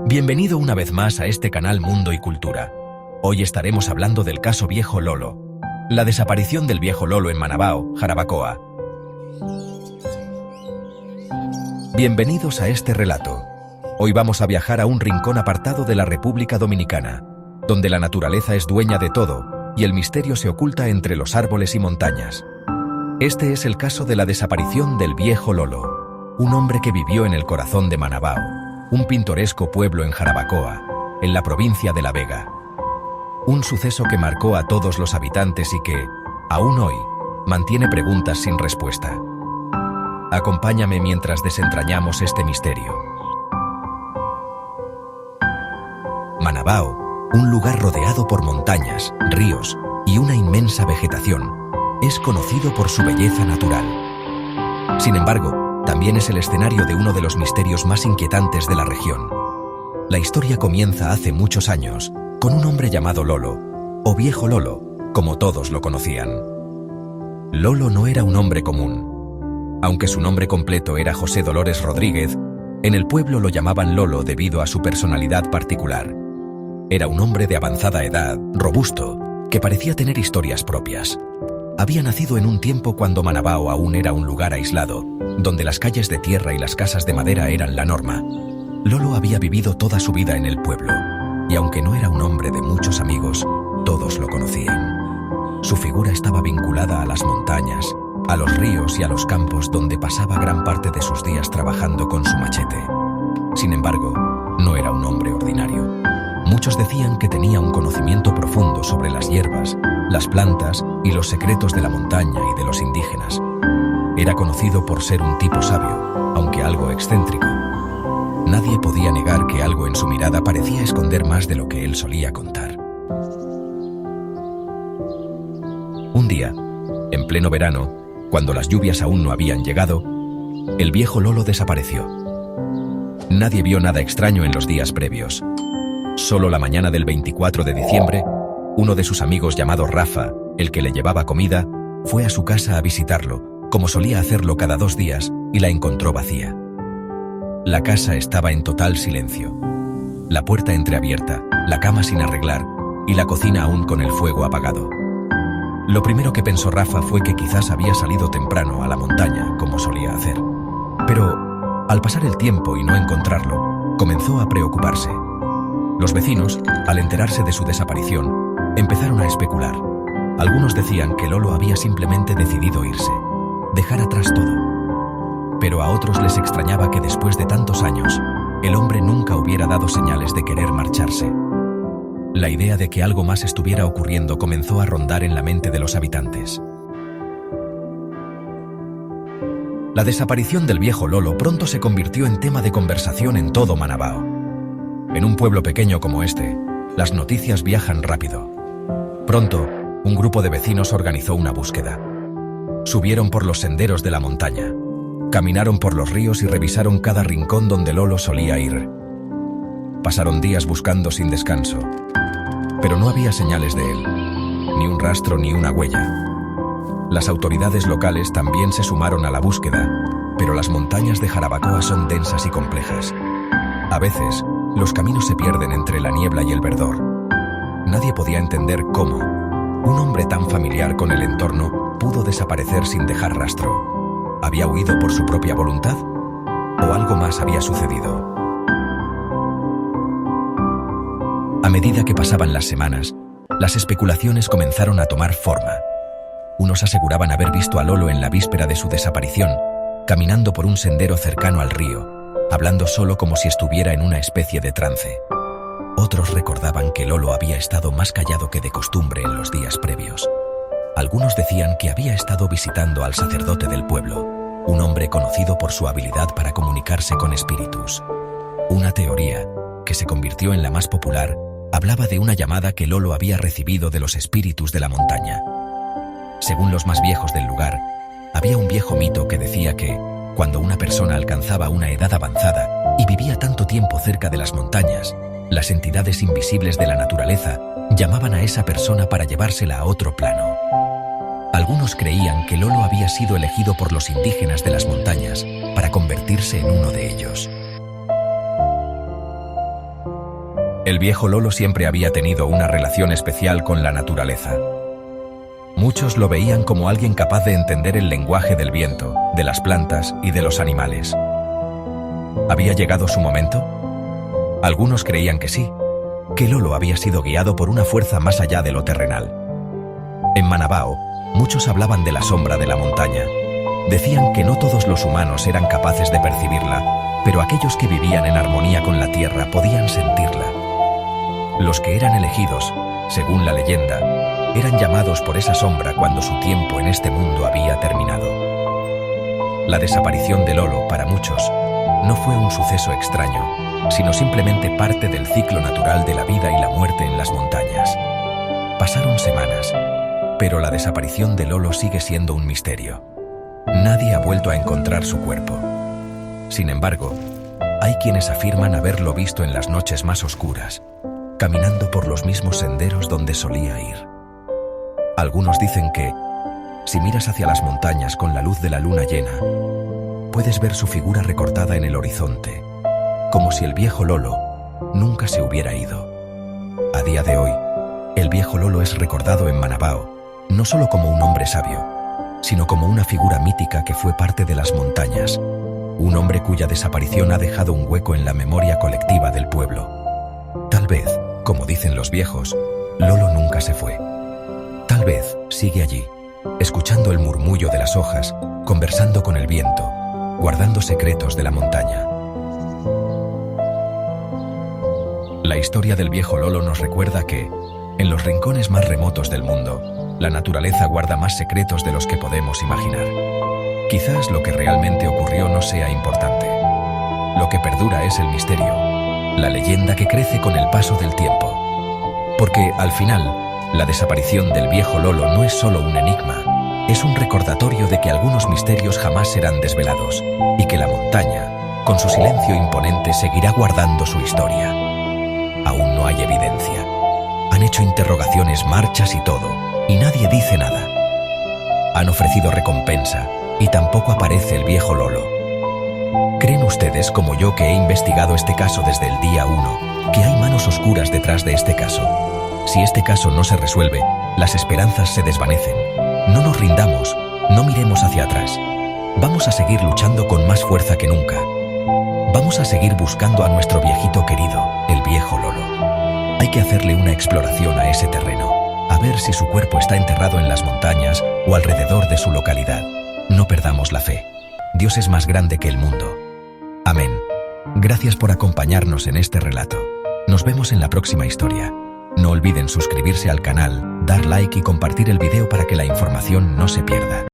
Bienvenido una vez más a este canal Mundo y Cultura. Hoy estaremos hablando del caso Viejo Lolo, la desaparición del viejo Lolo en Manabao, Jarabacoa. Bienvenidos a este relato. Hoy vamos a viajar a un rincón apartado de la República Dominicana, donde la naturaleza es dueña de todo y el misterio se oculta entre los árboles y montañas. Este es el caso de la desaparición del viejo Lolo, un hombre que vivió en el corazón de Manabao, un pintoresco pueblo en Jarabacoa, en la provincia de La Vega. Un suceso que marcó a todos los habitantes y que, aún hoy, mantiene preguntas sin respuesta. Acompáñame mientras desentrañamos este misterio. Manabao, un lugar rodeado por montañas, ríos y una inmensa vegetación, es conocido por su belleza natural. Sin embargo, también es el escenario de uno de los misterios más inquietantes de la región. La historia comienza hace muchos años, con un hombre llamado Lolo, o Viejo Lolo, como todos lo conocían. Lolo no era un hombre común. Aunque su nombre completo era José Dolores Rodríguez, en el pueblo lo llamaban Lolo debido a su personalidad particular. Era un hombre de avanzada edad, robusto, que parecía tener historias propias. Había nacido en un tiempo cuando Manabao aún era un lugar aislado, donde las calles de tierra y las casas de madera eran la norma. Lolo había vivido toda su vida en el pueblo, y aunque no era un hombre de muchos amigos, todos lo conocían. Su figura estaba vinculada a las montañas, a los ríos y a los campos donde pasaba gran parte de sus días trabajando con su machete. Sin embargo, no era un hombre ordinario. Muchos decían que tenía un conocimiento profundo sobre las hierbas, las plantas y los secretos de la montaña y de los indígenas. Era conocido por ser un tipo sabio, aunque algo excéntrico. Nadie podía negar que algo en su mirada parecía esconder más de lo que él solía contar. Un día, en pleno verano, cuando las lluvias aún no habían llegado, el viejo Lolo desapareció. Nadie vio nada extraño en los días previos. Solo la mañana del 24 de diciembre, uno de sus amigos llamado Rafa, el que le llevaba comida, fue a su casa a visitarlo, como solía hacerlo cada 2 días, y la encontró vacía. La casa estaba en total silencio. La puerta entreabierta, la cama sin arreglar, y la cocina aún con el fuego apagado. Lo primero que pensó Rafa fue que quizás había salido temprano a la montaña, como solía hacer. Pero, al pasar el tiempo y no encontrarlo, comenzó a preocuparse. Los vecinos, al enterarse de su desaparición, empezaron a especular. Algunos decían que Lolo había simplemente decidido irse, dejar atrás todo. Pero a otros les extrañaba que después de tantos años, el hombre nunca hubiera dado señales de querer marcharse. La idea de que algo más estuviera ocurriendo comenzó a rondar en la mente de los habitantes. La desaparición del viejo Lolo pronto se convirtió en tema de conversación en todo Manabao. En un pueblo pequeño como este, las noticias viajan rápido. Pronto, un grupo de vecinos organizó una búsqueda. Subieron por los senderos de la montaña, caminaron por los ríos y revisaron cada rincón donde Lolo solía ir. Pasaron días buscando sin descanso, pero no había señales de él, ni un rastro ni una huella. Las autoridades locales también se sumaron a la búsqueda, pero las montañas de Jarabacoa son densas y complejas. A veces, los caminos se pierden entre la niebla y el verdor. Nadie podía entender cómo un hombre tan familiar con el entorno pudo desaparecer sin dejar rastro. ¿Había huido por su propia voluntad? ¿O algo más había sucedido? A medida que pasaban las semanas, las especulaciones comenzaron a tomar forma. Unos aseguraban haber visto a Lolo en la víspera de su desaparición, caminando por un sendero cercano al río, hablando solo como si estuviera en una especie de trance. Otros recordaban que Lolo había estado más callado que de costumbre en los días previos. Algunos decían que había estado visitando al sacerdote del pueblo, un hombre conocido por su habilidad para comunicarse con espíritus. Una teoría, que se convirtió en la más popular, hablaba de una llamada que Lolo había recibido de los espíritus de la montaña. Según los más viejos del lugar, había un viejo mito que decía que, cuando una persona alcanzaba una edad avanzada y vivía tanto tiempo cerca de las montañas, las entidades invisibles de la naturaleza llamaban a esa persona para llevársela a otro plano. Algunos creían que Lolo había sido elegido por los indígenas de las montañas para convertirse en uno de ellos. El viejo Lolo siempre había tenido una relación especial con la naturaleza. Muchos lo veían como alguien capaz de entender el lenguaje del viento, de las plantas y de los animales. ¿Había llegado su momento? Algunos creían que sí, que Lolo había sido guiado por una fuerza más allá de lo terrenal. En Manabao, muchos hablaban de la sombra de la montaña. Decían que no todos los humanos eran capaces de percibirla, pero aquellos que vivían en armonía con la tierra podían sentirla. Los que eran elegidos, según la leyenda, eran llamados por esa sombra cuando su tiempo en este mundo había terminado. La desaparición de Lolo, para muchos, no fue un suceso extraño, sino simplemente parte del ciclo natural de la vida y la muerte en las montañas. Pasaron semanas, pero la desaparición de Lolo sigue siendo un misterio. Nadie ha vuelto a encontrar su cuerpo. Sin embargo, hay quienes afirman haberlo visto en las noches más oscuras, caminando por los mismos senderos donde solía ir. Algunos dicen que, si miras hacia las montañas con la luz de la luna llena, puedes ver su figura recortada en el horizonte, como si el viejo Lolo nunca se hubiera ido. A día de hoy, el viejo Lolo es recordado en Manabao, no solo como un hombre sabio, sino como una figura mítica que fue parte de las montañas, un hombre cuya desaparición ha dejado un hueco en la memoria colectiva del pueblo. Tal vez, como dicen los viejos, Lolo nunca se fue. Tal vez sigue allí, escuchando el murmullo de las hojas, conversando con el viento, guardando secretos de la montaña. La historia del viejo Lolo nos recuerda que, en los rincones más remotos del mundo, la naturaleza guarda más secretos de los que podemos imaginar. Quizás lo que realmente ocurrió no sea importante. Lo que perdura es el misterio, la leyenda que crece con el paso del tiempo. Porque, al final, la desaparición del viejo Lolo no es solo un enigma, es un recordatorio de que algunos misterios jamás serán desvelados y que la montaña, con su silencio imponente, seguirá guardando su historia. Aún no hay evidencia. Han hecho interrogaciones, marchas y todo, y nadie dice nada. Han ofrecido recompensa y tampoco aparece el viejo Lolo. ¿Creen ustedes, como yo que he investigado este caso desde el día 1, que hay manos oscuras detrás de este caso? Si este caso no se resuelve, las esperanzas se desvanecen. No nos rindamos, no miremos hacia atrás. Vamos a seguir luchando con más fuerza que nunca. Vamos a seguir buscando a nuestro viejito querido, el viejo Lolo. Hay que hacerle una exploración a ese terreno, a ver si su cuerpo está enterrado en las montañas o alrededor de su localidad. No perdamos la fe. Dios es más grande que el mundo. Amén. Gracias por acompañarnos en este relato. Nos vemos en la próxima historia. No olviden suscribirse al canal, dar like y compartir el video para que la información no se pierda.